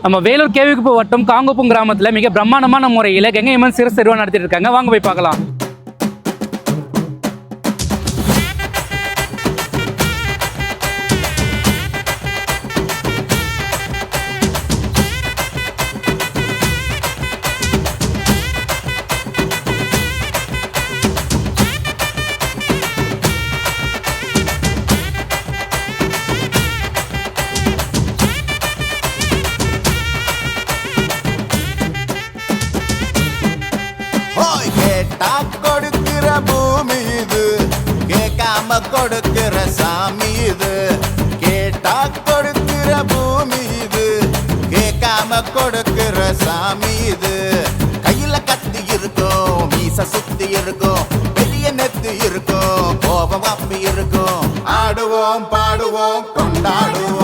நம்ம வேலூர் கேவிக்குப்பு வட்டம் காங்கோப்பம் கிராமத்தில் மிக பிரம்மாண்டமான முறையில் கங்கை அம்மன் சிறப்பு திருவிழா நடத்திட்டு இருக்காங்க. வாங்க போய் பார்க்கலாம். கேட்டா கொடுக்கிற பூமி இது, கேட்காம கொடுக்கிற சாமி இது. கேட்டா கொடுக்கிற பூமி இது, கேட்காம கொடுக்கிற சாமி இது. கையில கத்தி இருக்கும், மீச சுத்தி இருக்கும், பெரிய நெத்து இருக்கும், கோபம் அப்பி இருக்கும். ஆடுவோம் பாடுவோம் கொண்டாடுவோம்.